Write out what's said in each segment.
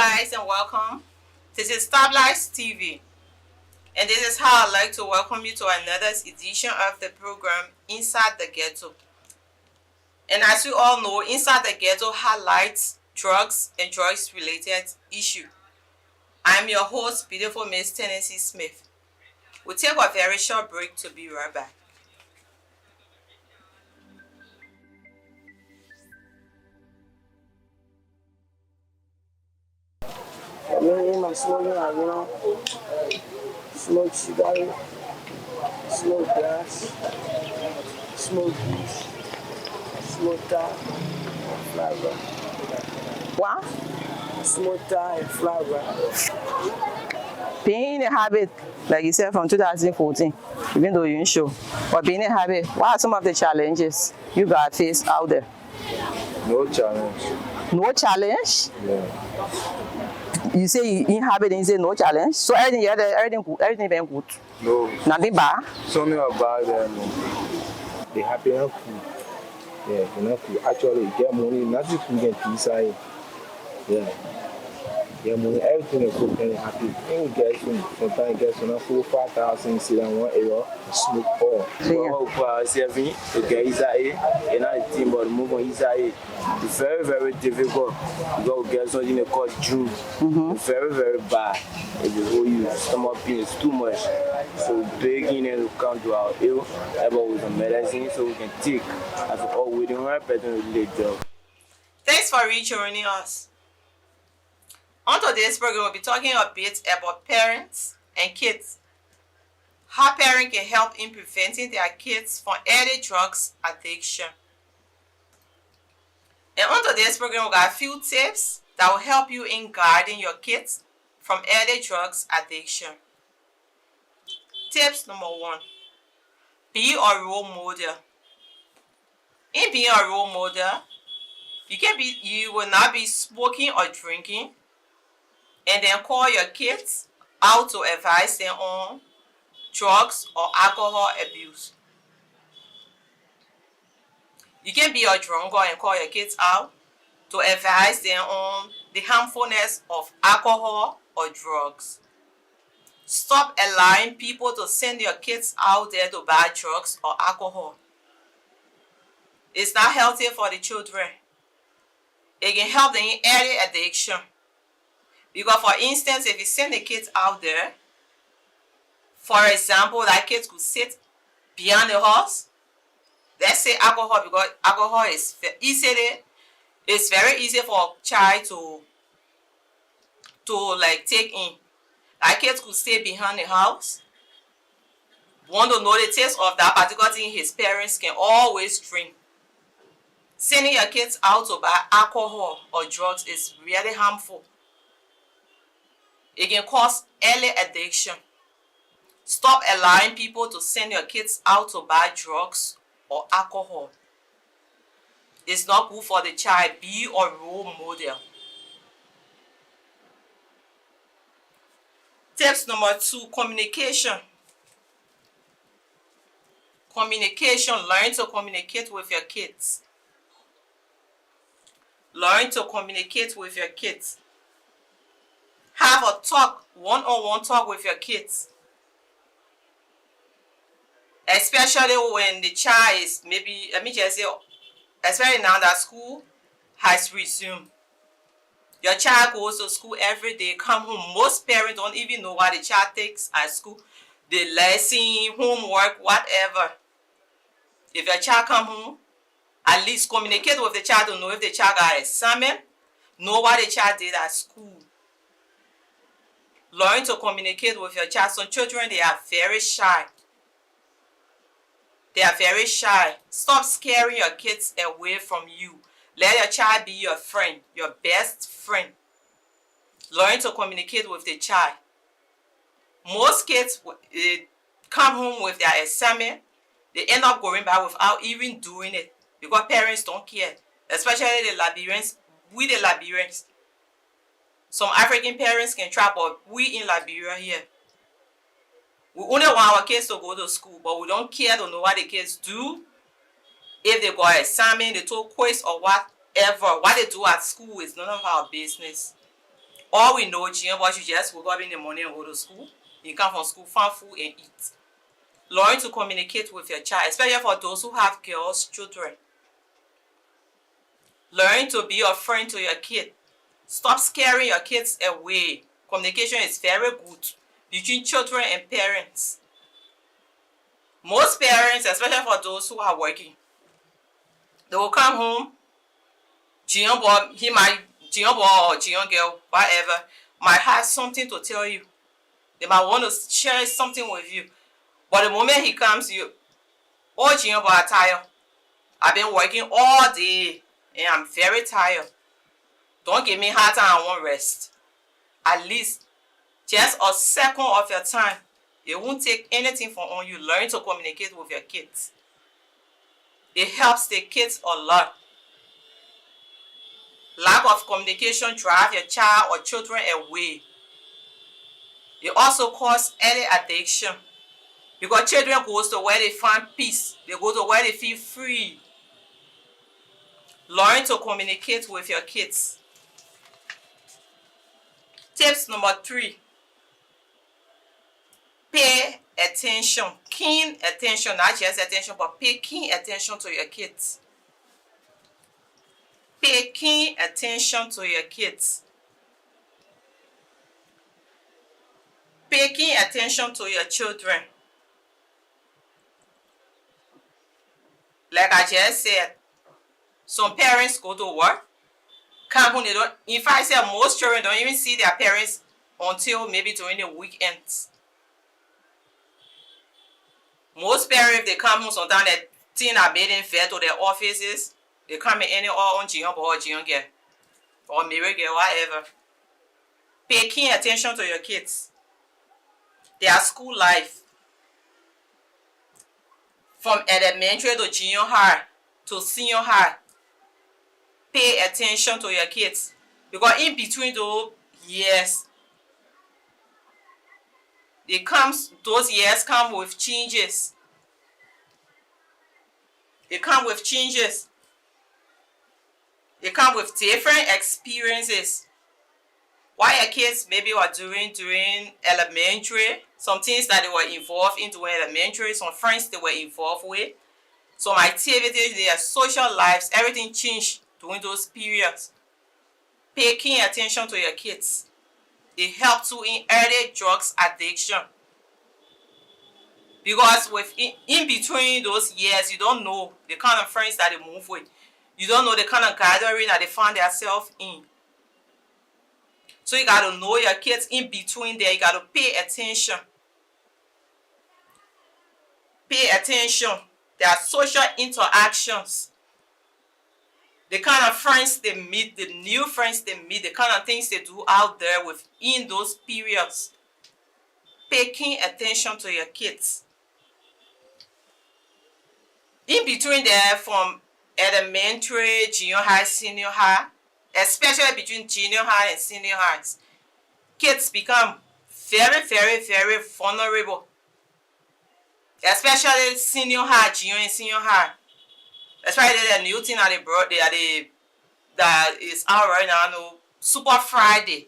guys and welcome. This is Stabilize TV and this is how I'd like to welcome you to another edition of the program Inside the Ghetto. And as you all know, Inside the Ghetto highlights drugs and drugs related issues. I'm your host, beautiful Miss Tennesi Smith. We'll take a very short break to be right back. I'm smoking, smoke cigarette, smoke grass, smoke peace, smoke tar, flower. What? Smoke tar and flower. Being in a habit, like you said, from 2014, even though you didn't show, but being in a habit, what are some of the challenges you got faced out there? No challenge. No challenge? Yeah. You say you inhabit and you say no challenge. So everything good, everything been good. No. Nothing bad. Something about them, they happy enough food. Yeah, enough food. Actually, you get money, nothing can get inside. Yeah. Yeah, money, everything is good and happy. You get sometimes get some 4,000, sit down 1 hour, smoke all. So, Serving to get inside, and I think about move on inside. It's very, very difficult. You go get something called June. It's very, very bad. If you hold you stomach pain, it's too much. So begging and to come to our ill, about with some medicine so we can take. As all waiting one person will lay job. Thanks for rejoining us. On today's program, we'll be talking a bit about parents and kids. How parents can help in preventing their kids from early drugs addiction. And on today's program, we got a few tips that will help you in guiding your kids from early drugs addiction. Tips number 1. Be a role model. In being a role model, you will not be smoking or drinking and then call your kids out to advise them on drugs or alcohol abuse. You can be a drunkard and call your kids out to advise them on the harmfulness of alcohol or drugs. Stop allowing people to send your kids out there to buy drugs or alcohol. It's not healthy for the children. It can help them in early addiction. Because for instance, if you send the kids out there, for example, that kids could sit behind the house. Let's say alcohol, because alcohol is it's very easy for a child to like take in. That kids could stay behind the house. Want to know the taste of that particular thing his parents can always drink. Sending your kids out to buy alcohol or drugs is really harmful. It can cause early addiction. Stop allowing people to send your kids out to buy drugs or alcohol. It's not good for the child. Be a role model. Tips number 2, communication. Communication. Learn to communicate with your kids. Learn to communicate with your kids. Have a talk, one-on-one talk with your kids. Especially when the child is maybe, let me just say, especially now that school has resumed. Your child goes to school every day, come home. Most parents don't even know what the child takes at school. The lesson, homework, whatever. If your child come home, at least communicate with the child to know if the child got an assignment, know what the child did at school. Learn to communicate with your child. Some children, they are very shy. They are very shy. Stop scaring your kids away from you. Let your child be your friend, your best friend. Learn to communicate with the child. Most kids come home with their assignment. They end up going back without even doing it because parents don't care. Especially the Liberians. We the Liberians. Some African parents can try, but we in Liberia here, we only want our kids to go to school, but we don't care to know what the kids do. If they got an assignment, they took quiz or whatever, what they do at school is none of our business. All we know, Junior boy should just wake up in the morning and go to school. You come from school, find food and eat. Learn to communicate with your child, especially for those who have girls, children. Learn to be a friend to your kid. Stop scaring your kids away. Communication is very good between children and parents. Most parents, especially for those who are working, they will come home, junior boy, junior boy or junior girl, whatever, might have something to tell you. They might want to share something with you. But the moment he comes, oh, junior boy, I'm tired. I've been working all day and I'm very tired. Don't give me hard time, I won't rest. At least just a second of your time. It won't take anything from on you. Learn to communicate with your kids. It helps the kids a lot. Lack of communication drives your child or children away. It also causes early addiction. Because children go to where they find peace. They go to where they feel free. Learn to communicate with your kids. Tips number 3. Pay attention, keen attention, not just attention, but pay keen attention to your kids. Pay keen attention to your kids. Pay keen attention to your children. Like I just said, some parents go to work, come home, they don't, in fact, I said most children don't even see their parents until maybe during the weekends. Most parents, if they come home, sometimes they think are made in fair to their offices. They come in any or on junior boy or junior girl or married girl, whatever. Pay keen attention to your kids. Their school life. From elementary to junior high to senior high. Pay attention to your kids. Because in between those years, those years come with changes. They come with changes. They come with different experiences. What your kids maybe were doing during elementary, some things that they were involved in during elementary, some friends they were involved with, some activities, their social lives, everything changed during those periods. Pay keen attention to your kids. It helps you in early drugs addiction. Because in between those years, you don't know the kind of friends that they move with. You don't know the kind of gathering that they find themselves in. So you got to know your kids in between there. You got to pay attention. Pay attention. Their social interactions. The kind of friends they meet, the new friends they meet, the kind of things they do out there within those periods. Pay keen attention to your kids. In between there, from elementary, junior high, senior high, especially between junior high and senior highs, kids become very, very, very vulnerable. Especially senior high, junior and senior high. Especially the new thing that they brought there, that is out right now, Super Friday.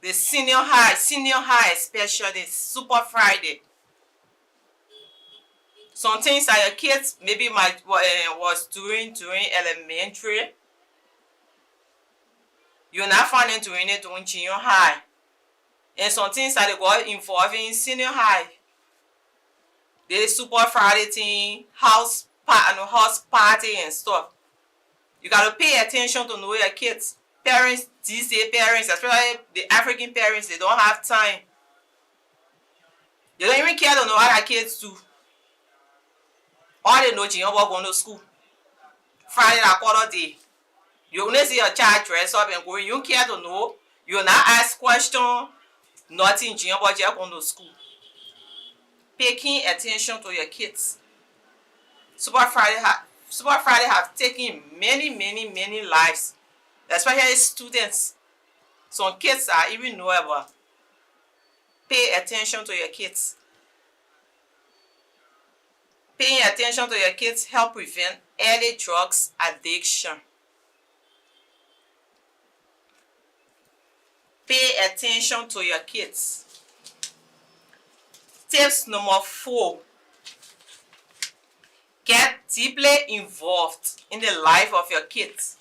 The senior high especially, Super Friday. Some things that your kids maybe was doing during elementary, you're not finding doing it during junior high. And some things that they got involved in senior high. The Super Friday thing, house party and stuff. You gotta pay attention to know your kids. Parents, these days parents, especially the African parents, they don't have time. They don't even care to know what their kids do. All they know, junior boy going to school. Friday na quarter day. You only see your child dress up and going. You don't care to know. You will not ask questions. Nothing. Junior boy just going to school. Pay keen attention to your kids. Super Friday have taken many lives, especially students. Some kids are even knowable. Pay attention to your kids. Paying attention to your kids help prevent early drugs addiction. Pay attention to your kids. Tips number 4. Get deeply involved in the life of your kids.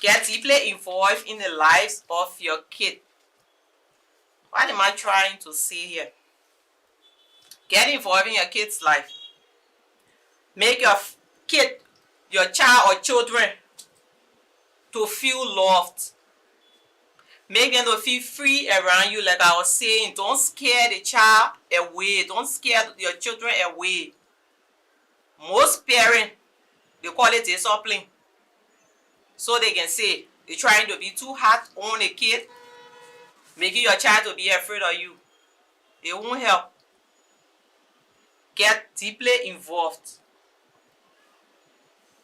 Get deeply involved in the lives of your kid. What am I trying to say here? Get involved in your kid's life. Make your kid, your child or children to feel loved. Make them to feel free around you. Like I was saying, don't scare the child away. Don't scare your children away. Most parents, they call it discipline. So they can say, they're trying to be too hard on a kid, making your child to be afraid of you. It won't help. Get deeply involved.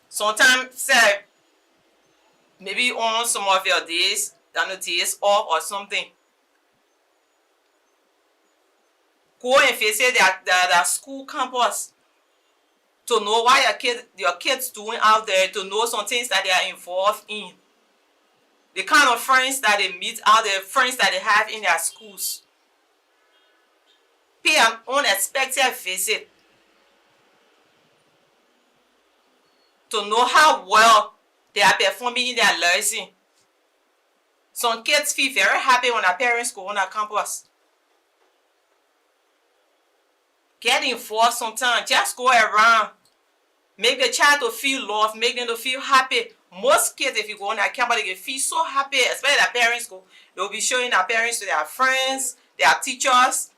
Sometimes, say, maybe on some of your days, days off or something, go and visit their school campus to know what your kids doing out there, to know some things that they are involved in, the kind of friends that they meet out there, friends that they have in their schools. Pay an unexpected visit to know how well they are performing in their lesson. Some kids feel very happy when their parents go on a campus. Get involved sometimes. Just go around. Make the child to feel loved. Make them to feel happy. Most kids, if you go on a campus, they can feel so happy, especially their parents go. They will be showing their parents to their friends, their teachers.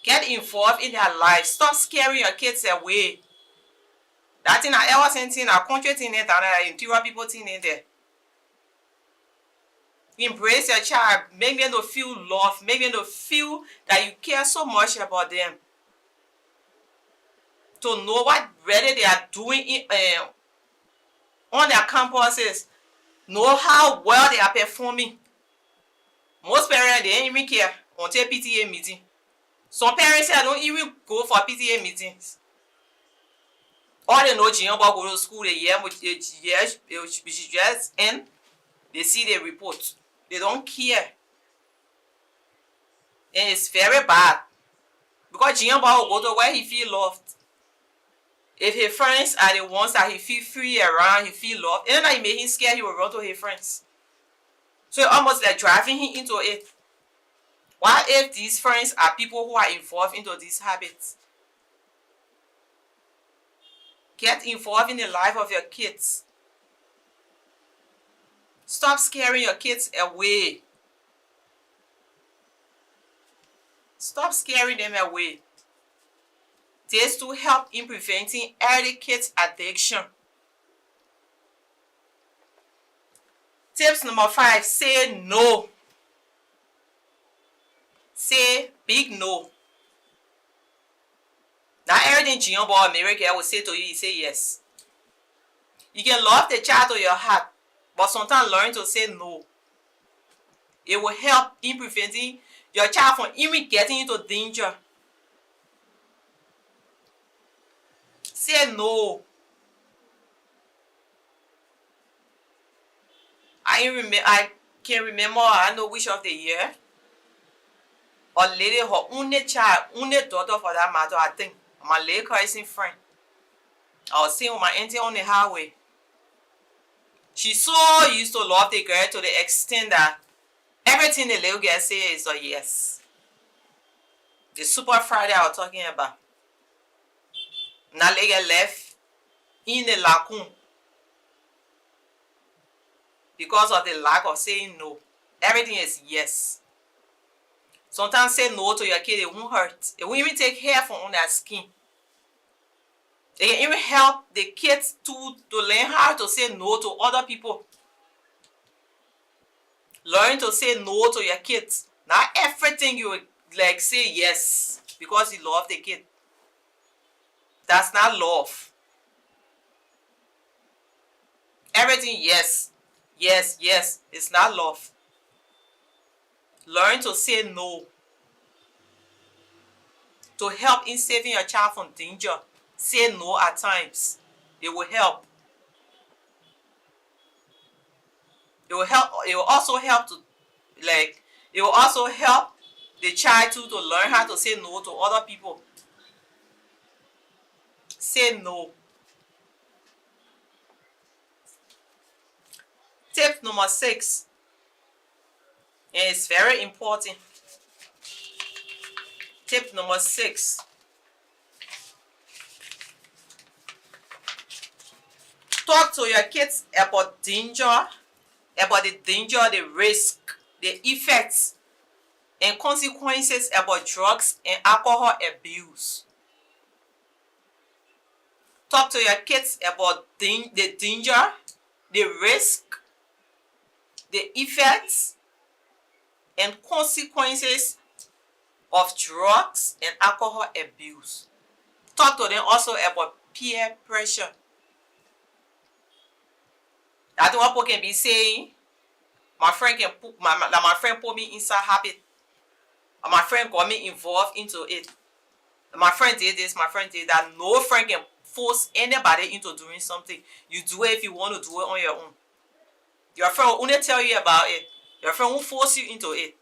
Get involved in their life. Stop scaring your kids away. That thing I ever seen in our country thing there, that interior people thing in there. Embrace your child. Make them to feel love. Make them to feel that you care so much about them. To know what really they are doing on their campuses. Know how well they are performing. Most parents, they don't even care until PTA meeting. Some parents say, don't even go for PTA meetings. All they know, Junior go to school, they hear just and they see the report. They don't care. And it's very bad. Because Junior will go to where he feel loved. If his friends are the ones that he feel free around, he feel loved, and then he make him scared, he will run to his friends. So it's almost like driving him into it. What if these friends are people who are involved into these habits? Get involved in the life of your kids. Stop scaring your kids away. Stop scaring them away. This to help in preventing early kids addiction. Tips number 5, say no. Say big no. Not everything Junior boy or Mary girl will say to you, you say yes. You can love the child to your heart, but sometimes learn to say no. It will help in preventing your child from even getting into danger. Say no. I can remember, I know which of the year, a lady, her only child, only daughter for that matter, I think, my lady cousin friend. I was seeing with my auntie on the highway. She so used to love the girl to the extent that everything the little girl say is a yes. The Super Friday I was talking about. That little girl left in the lagoon because of the lack of saying no. Everything is yes. Sometimes say no to your kid, it won't hurt. It won't even take hair from on their skin. It can even help the kids to learn how to say no to other people. Learn to say no to your kids. Not everything you like say yes because you love the kid. That's not love. Everything yes, yes, yes. It's not love. Learn to say no. To help in saving your child from danger. Say no at times. It will help. It will help. It will also help to like. It will also help the child to learn how to say no to other people. Say no. Tip number 6, and it's very important. Tip number 6. Talk to your kids about danger, about the danger, the risk, the effects, and consequences about drugs and alcohol abuse. Talk to your kids about the danger, the risk, the effects, and consequences of drugs and alcohol abuse. Talk to them also about peer pressure. That's what people can be saying. My friend put me inside habit. And my friend got me involved into it. And my friend did this, my friend did that. No friend can force anybody into doing something. You do it if you want to do it on your own. Your friend will only tell you about it. Your friend won't force you into it.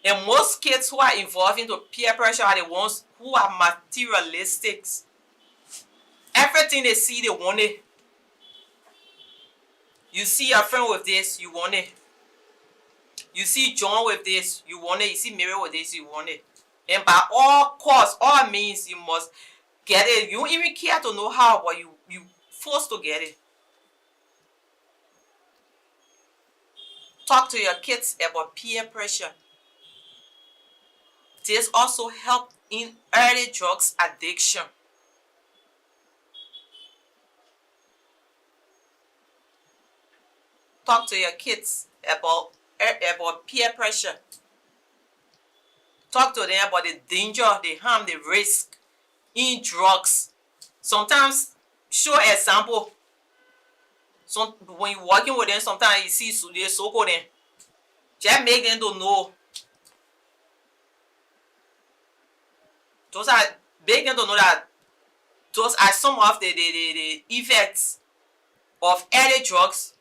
And most kids who are involved into peer pressure are the ones who are materialistic. Everything they see, they want it. You see your friend with this, you want it. You see John with this, you want it. You see Mary with this, you want it. And by all costs, all means, you must get it. You don't even care to know how, but you forced to get it. Talk to your kids about peer pressure. This also helps in early drugs addiction. Talk to your kids about peer pressure. Talk to them about the danger, the harm, the risk in drugs. Sometimes show example. When you're working with them, sometimes you see they so-called them. Just make them to know. Make them to know that those are some of the effects of early drugs,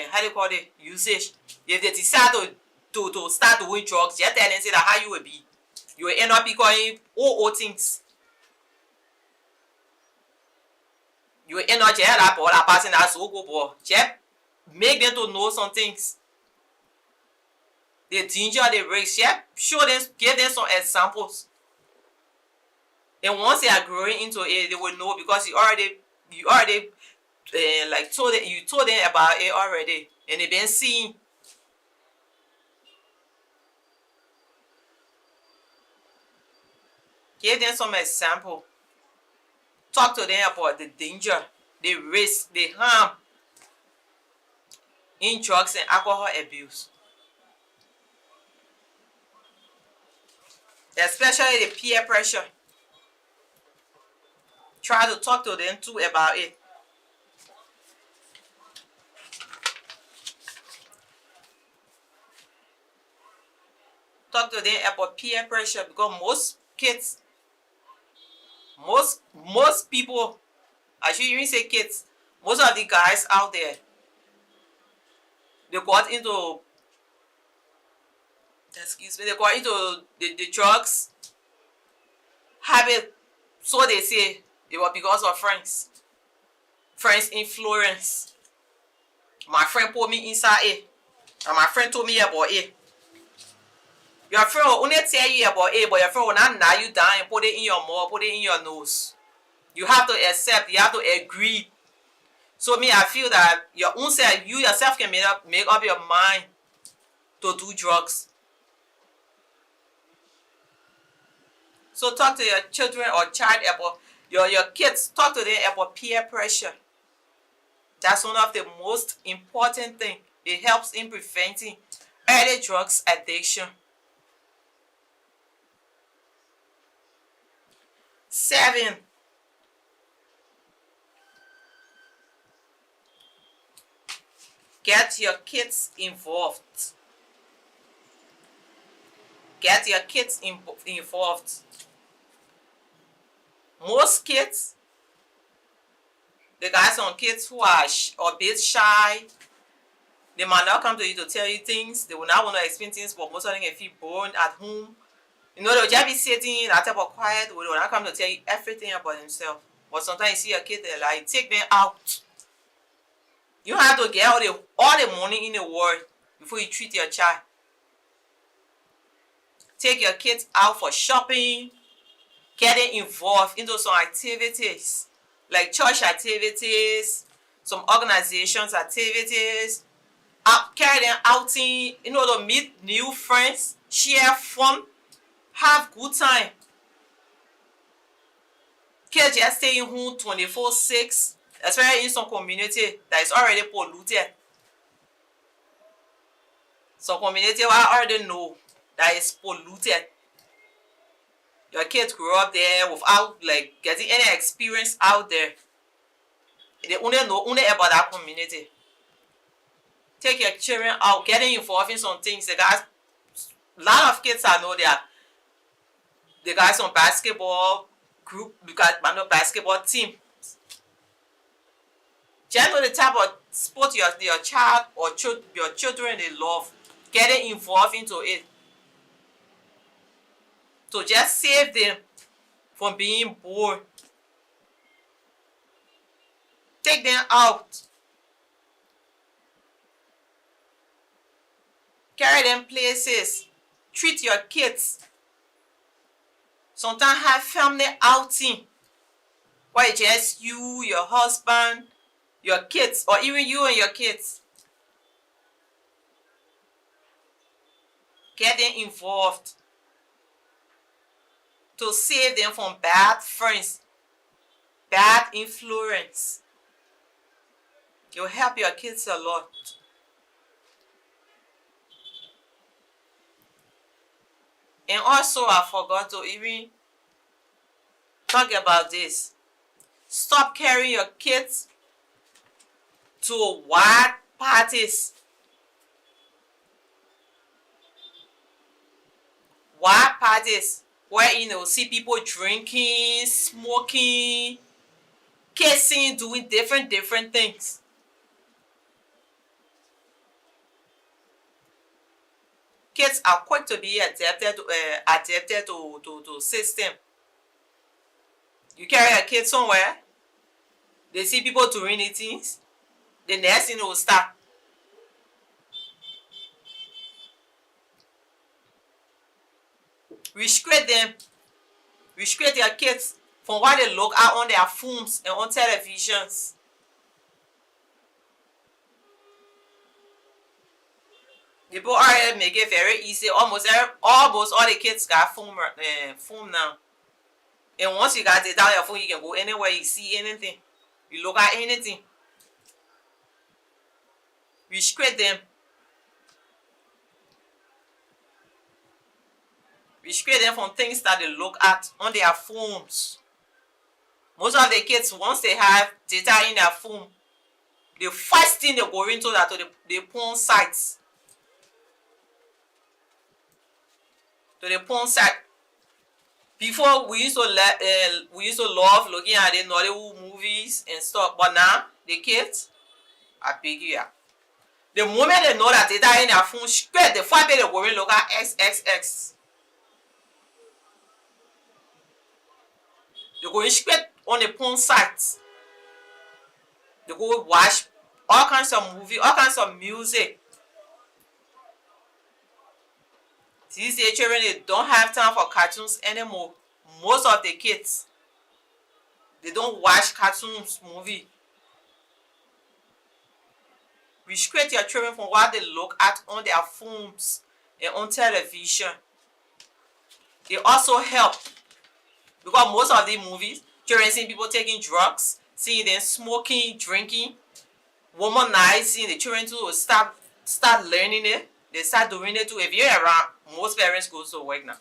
how do you call it, usage. If they decide to start doing drugs, just tell them say that how you will be. You will end up becoming all things. You will end up just that person that's so good, but just make them to know some things. The danger, the risk, just show them, give them some examples. And once they are growing into it, they will know because you already like told them about it already, and they've been seeing. Give them some example. Talk to them about the danger, the risk, the harm in drugs and alcohol abuse. Especially the peer pressure. Try to talk to them too about it. Talk to them about peer pressure because most kids, most people, I should even say kids, most of the guys out there, they got into the drugs habit. So they say it was because of friends influence. My friend put me inside it, and my friend told me about it. Your friend will only tell you about it, but your friend will not knock you down and put it in your mouth, put it in your nose. You have to accept, you have to agree. So me, I feel that your own self, you yourself can make up your mind to do drugs. So talk to your children or child about your kids, talk to them about peer pressure. That's one of the most important things. It helps in preventing early drugs addiction. 7. Get your kids involved. Get your kids involved. Most kids, They got some kids who are a bit shy. They might not come to you to tell you things. They will not want to explain things, but most of them can feel bored at home. You know, they'll just be sitting that type of quiet. They will not come to tell you everything about themselves. But sometimes you see a kid, they like, take them out. You have to get all the money in the world before you treat your child. Take your kids out for shopping. Get them involved into some activities, like church activities, some organizations activities. Carry them outing, to meet new friends, share fun, have good time. Kids just staying home 24/6, especially in some community that is already polluted. Some community I already know that is polluted. Your kids grow up there without like getting any experience out there. They only know about that community. Take your children out, getting involved in some things. They got a lot of kids I know that they got some basketball group, basketball team. Just know the type of sport your child or your children they love. Getting involved into it. To just save them from being bored. Take them out. Carry them places. Treat your kids. Sometimes have family outing. Where it's just you, your husband, your kids, or even you and your kids. Get them involved. To save them from bad friends, bad influence. You'll help your kids a lot. And also, I forgot to even talk about this. Stop carrying your kids to wild parties. Wild parties where see people drinking, smoking, kissing, doing different things. Kids are quick to be adapted to system. You carry a kid somewhere, they see people doing the things, the next thing will start. Restrict them. Restrict your kids from what they look at on their phones and on televisions. People already make it very easy. Almost all the kids got phone now. And once you got it down your phone, you can go anywhere, you see anything. You look at anything. Restrict them. Restrict them from things that they look at on their phones. Most of the kids, once they have data in their phone, the first thing they go into that to the porn sites. To the porn site. Before we used to love looking at the Nollywood movies and stuff, but now the kids are big here. The moment they know that data in their phone, straight the first thing they go in look at XXX. They go straight on the porn sites. They go watch all kinds of movies, all kinds of music. These days, children, they don't have time for cartoons anymore. Most of the kids, they don't watch cartoons, movie. Restrict your children from what they look at on their phones and on television. They also help. Because most of the movies, children see people taking drugs, seeing them smoking, drinking, womanizing. The children too will start learning it. They start doing it too. If you're around, most parents go to work now.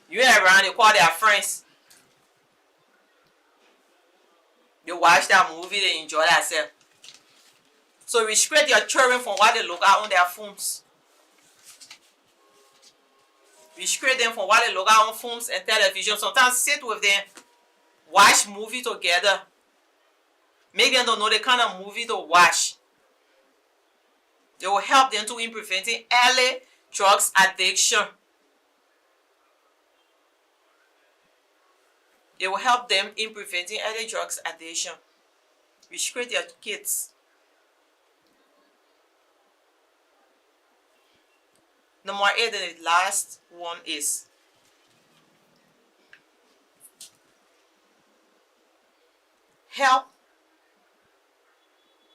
You're around, they call their friends. They watch that movie, they enjoy themselves. So restrict your children from what they look at on their phones. Restrict them from what they look at on phones and television. Sometimes sit with them, watch movie together. Make them to know the kind of movie to watch. They will help them to in preventing early drugs addiction. It will help them in preventing early drugs addiction. Restrict your kids. Number 8, and the last one is help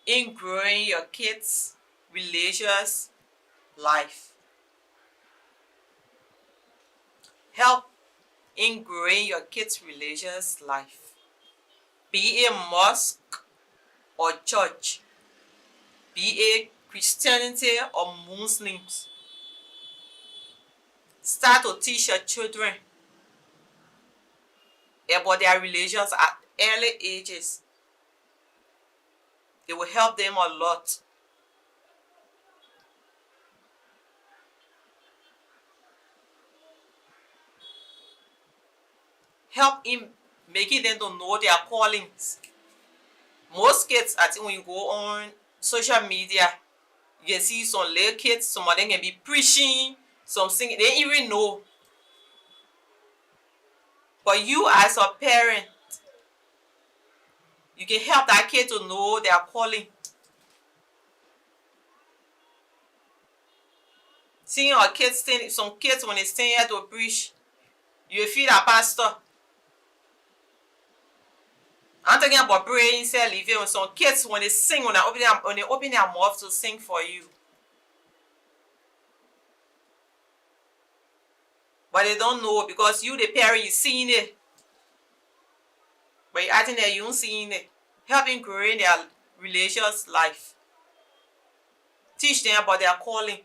in growing your kids' religious life. Help in growing your kids' religious life. Be a mosque or church. Be a Christianity or Muslims. Start to teach your children about their religions at early ages. It will help them a lot. Help in making them to know their callings. Most kids, I think when you go on social media, you can see some little kids, some of them can be preaching, some singing, they don't even know. But you as a parent, you can help that kid to know their calling. Seeing our kids, some kids when they stand here to preach, you feel a pastor. I'm talking about praying, say, living with some kids when they sing, when they open their mouth to sing for you. But they don't know because you, the parent, you seeing it. But you acting that you don't seeing it. Helping growing their religious life. Teach them about their calling.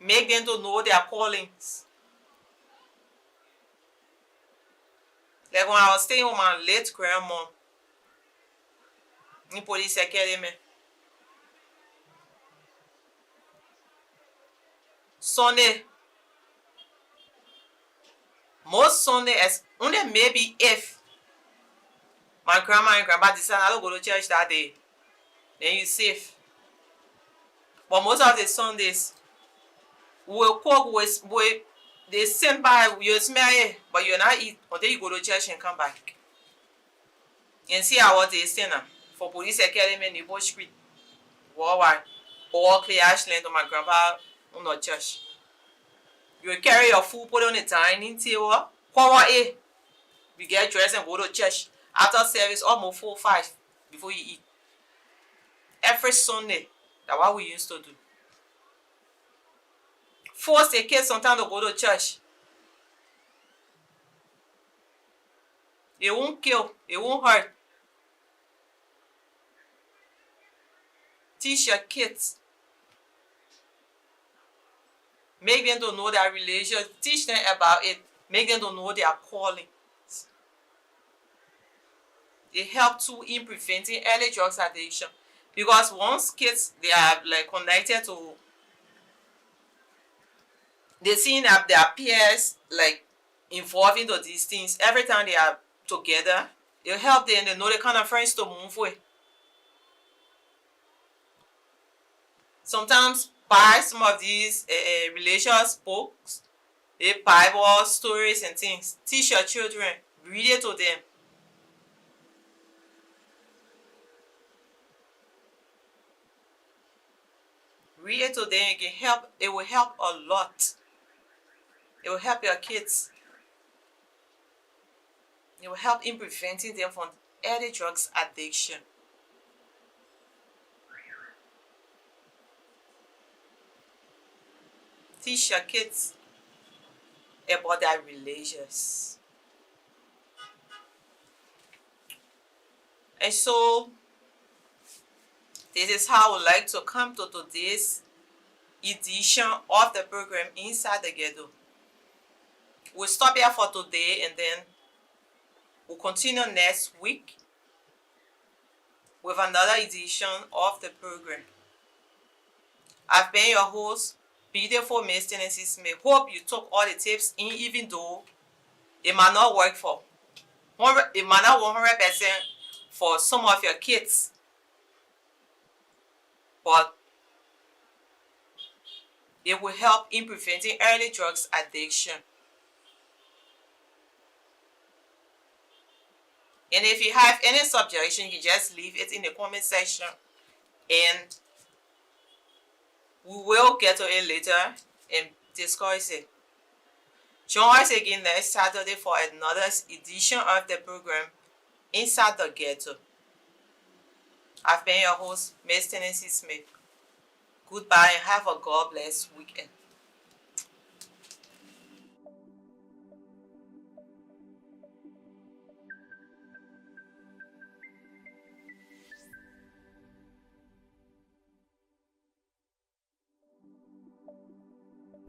Make them to know their callings. Like when I was staying with my late grandma in police academy. Sunday. Most Sunday, only maybe if my grandma and grandpa decide I don't go to church that day, then you're safe. But most of the Sundays, we will cook, they send by, you smell it, but you're not eat until you go to church and come back. And see how they stand for police academy in the Bush Street, worldwide, or Clay Ashland to my grandpa on the church. You will carry your food, put it on the dining table, cover it. You get dressed and go to church. After service, almost 4 or 5 before you eat. Every Sunday, that's what we used to do. Force the kids sometimes to go to church. It won't kill, it won't hurt. Teach your kids. Make them to know their religion. Teach them about it. Make them to know their calling. It helps too in preventing early drugs addiction. Because once kids, they are like connected to, they seeing that their peers like involved into these things. Every time they are together, it'll help them. They know the kind of friends to move with. Sometimes buy some of these religious books, Bible stories and things. Teach your children. Read it to them. Read it to them. It can help. It will help a lot. It will help your kids. It will help in preventing them from early drugs addiction. Teach your kids about their religions. And so, this is how I would like to come to today's edition of the program Inside the Ghetto. We'll stop here for today and then we'll continue next week with another edition of the program. I've been your host, beautiful Miss Tennesi Smith. Hope you took all the tips in, even though it might not work for, it might not 100% for some of your kids. But it will help in preventing early drugs addiction. And if you have any suggestion, you just leave it in the comment section and we will get to it later and discuss it. Join us again next Saturday for another edition of the program Inside the Ghetto. I've been your host, Miss Tennesi Smith. Goodbye and have a God bless weekend.